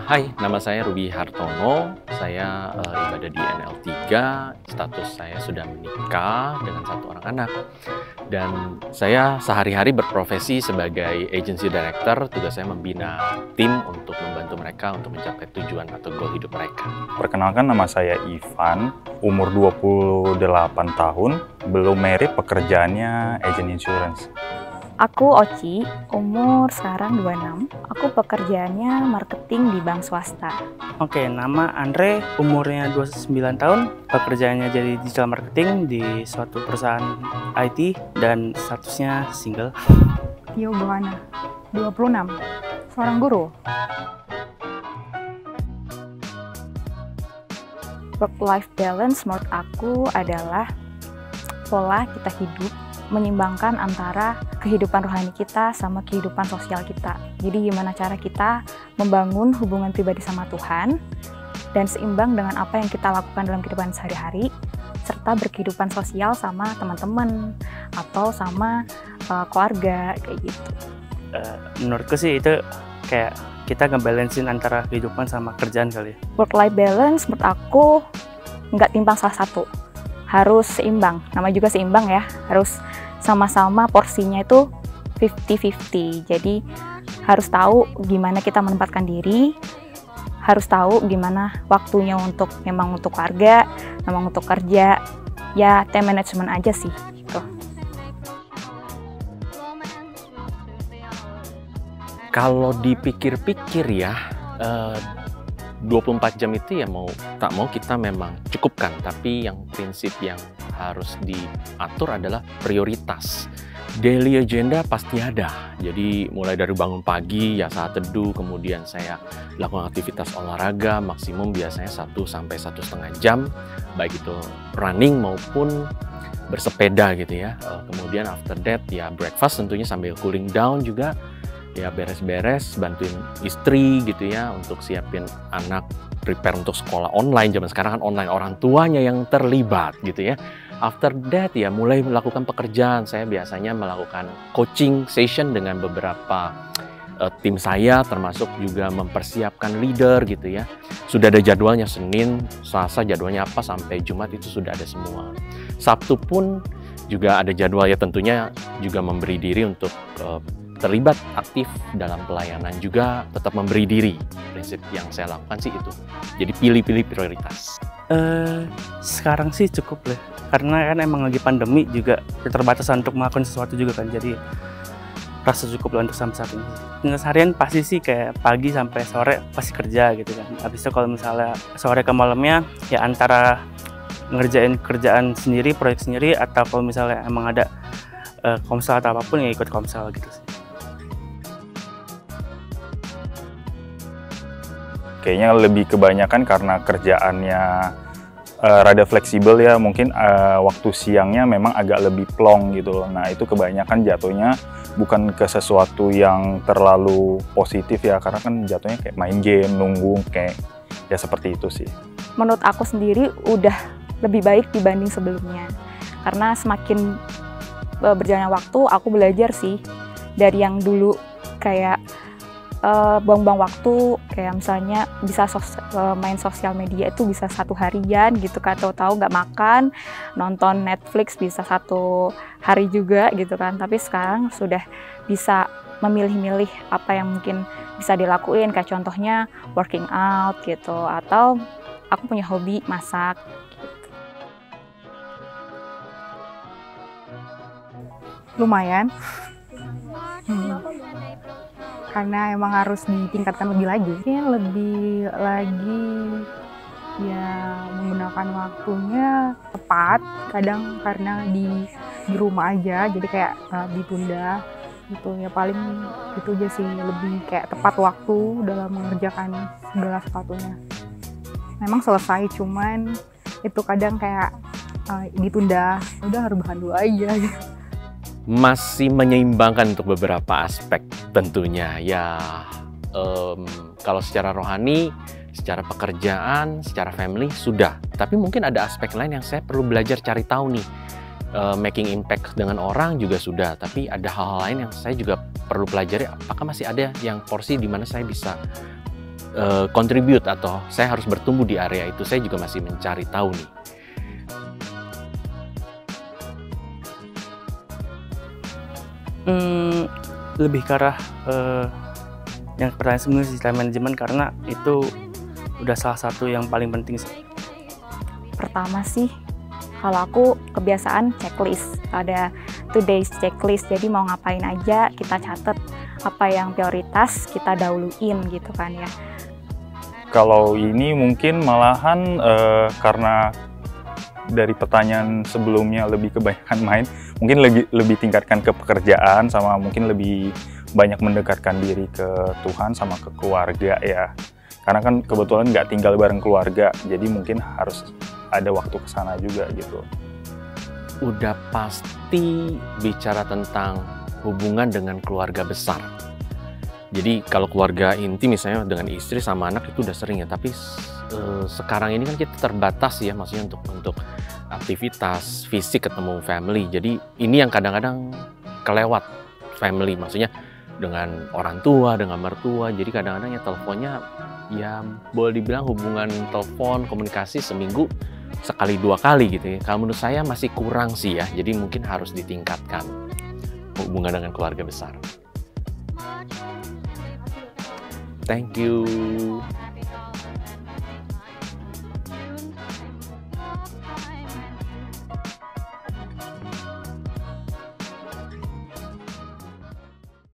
Hai, nama saya Ruby Hartono. Saya ibadah di NL3. Status saya sudah menikah dengan 1 orang anak. Dan saya sehari-hari berprofesi sebagai agency director. Tugas saya membina tim untuk membantu mereka untuk mencapai tujuan atau goal hidup mereka. Perkenalkan, nama saya Ivan, umur 28 tahun, belum married, pekerjaannya agent insurance. Aku Oci, umur sekarang 26. Aku pekerjaannya marketing di bank swasta. Oke, nama Andre, umurnya 29 tahun, pekerjaannya jadi digital marketing di suatu perusahaan IT dan statusnya single. Tio Buana, 26, seorang guru. Work-life balance menurut aku adalah pola kita hidup menyeimbangkan antara kehidupan rohani kita sama kehidupan sosial kita. Jadi gimana cara kita membangun hubungan pribadi sama Tuhan dan seimbang dengan apa yang kita lakukan dalam kehidupan sehari-hari, serta berkehidupan sosial sama teman-teman atau sama keluarga, kayak gitu. Menurutku sih itu kayak kita ngebalancein antara kehidupan sama kerjaan kali ya. Work-life balance menurut aku nggak timpang salah satu, harus seimbang. Namanya juga seimbang ya, harus sama-sama porsinya itu 50-50. Jadi harus tahu gimana kita menempatkan diri, harus tahu gimana waktunya memang untuk keluarga, memang untuk kerja. Ya time management aja sih gitu. Kalau dipikir-pikir ya, 24 jam itu ya mau tak mau kita memang cukupkan, tapi yang prinsip yang harus diatur adalah prioritas. Daily agenda pasti ada, jadi mulai dari bangun pagi ya saat teduh, kemudian saya lakukan aktivitas olahraga maksimum biasanya 1-1,5 jam, baik itu running maupun bersepeda gitu ya. Kemudian after that ya breakfast tentunya sambil cooling down juga, ya beres-beres, bantuin istri gitu ya untuk siapin anak, prepare untuk sekolah online. Zaman sekarang kan online, orang tuanya yang terlibat gitu ya. After that ya mulai melakukan pekerjaan. Saya biasanya melakukan coaching session dengan beberapa tim saya, termasuk juga mempersiapkan leader gitu ya. Sudah ada jadwalnya, Senin, Selasa jadwalnya apa, sampai Jumat itu sudah ada semua. Sabtu pun juga ada jadwal ya, tentunya juga memberi diri untuk terlibat aktif dalam pelayanan, juga tetap memberi diri. Prinsip yang saya lakukan sih itu. Jadi pilih-pilih prioritas. Sekarang sih cukup lah, karena kan emang lagi pandemi juga, keterbatasan untuk melakukan sesuatu juga kan, jadi rasa cukup lah untuk sampai saat ini. Dengan harian pasti sih kayak pagi sampai sore pasti kerja gitu kan. Habis itu kalau misalnya sore ke malamnya ya antara ngerjain kerjaan sendiri, proyek sendiri, atau kalau misalnya emang ada komsel atau apapun ya ikut komsel gitu sih. Kayaknya lebih kebanyakan karena kerjaannya rada fleksibel ya, mungkin waktu siangnya memang agak lebih plong gitu loh. Nah itu kebanyakan jatuhnya bukan ke sesuatu yang terlalu positif ya, karena kan jatuhnya kayak main game, nunggu, kayak ya seperti itu sih. Menurut aku sendiri udah lebih baik dibanding sebelumnya, karena semakin berjalannya waktu aku belajar sih dari yang dulu kayak buang-buang waktu, kayak misalnya bisa main sosial media itu bisa 1 harian gitu kan, tahu-tahu nggak makan, nonton Netflix bisa 1 hari juga gitu kan. Tapi sekarang sudah bisa memilih-milih apa yang mungkin bisa dilakuin, kayak contohnya working out gitu, atau aku punya hobi masak gitu. Lumayan. Karena emang harus ditingkatkan lebih lagi. Mungkin lebih lagi ya menggunakan waktunya tepat, kadang karena di rumah aja jadi kayak ditunda gitu ya, paling itu aja sih, lebih kayak tepat waktu dalam mengerjakan segala sesuatunya. Memang selesai, cuman itu kadang kayak ditunda, udah rebahan dulu aja gitu. Masih menyeimbangkan untuk beberapa aspek tentunya ya. Kalau secara rohani, secara pekerjaan, secara family sudah, tapi mungkin ada aspek lain yang saya perlu belajar cari tahu nih. making impact dengan orang juga sudah, tapi ada hal-hal lain yang saya juga perlu pelajari. Apakah masih ada yang porsi di mana saya bisa contribute atau saya harus bertumbuh di area itu? Saya juga masih mencari tahu nih. Lebih ke arah yang pertanyaan sebelumnya sih, time management, karena itu udah salah satu yang paling penting sih. Pertama sih, kalau aku kebiasaan checklist, ada 2 days checklist, jadi mau ngapain aja kita catat, apa yang prioritas kita dahuluin gitu kan ya. Kalau ini mungkin malahan karena dari pertanyaan sebelumnya lebih kebanyakan main, mungkin lebih tingkatkan ke pekerjaan, sama mungkin lebih banyak mendekatkan diri ke Tuhan sama ke keluarga ya. Karena kan kebetulan nggak tinggal bareng keluarga, jadi mungkin harus ada waktu ke sana juga gitu. Udah pasti bicara tentang hubungan dengan keluarga besar. Jadi kalau keluarga inti misalnya dengan istri sama anak itu udah sering ya, tapi sekarang ini kan kita terbatas ya, maksudnya untuk aktivitas fisik ketemu family. Jadi ini yang kadang-kadang kelewat family, maksudnya dengan orang tua, dengan mertua. Jadi kadang-kadang ya teleponnya ya boleh dibilang hubungan telepon komunikasi seminggu sekali 2 kali gitu ya. Kalau menurut saya masih kurang sih ya, jadi mungkin harus ditingkatkan hubungan dengan keluarga besar. Thank you.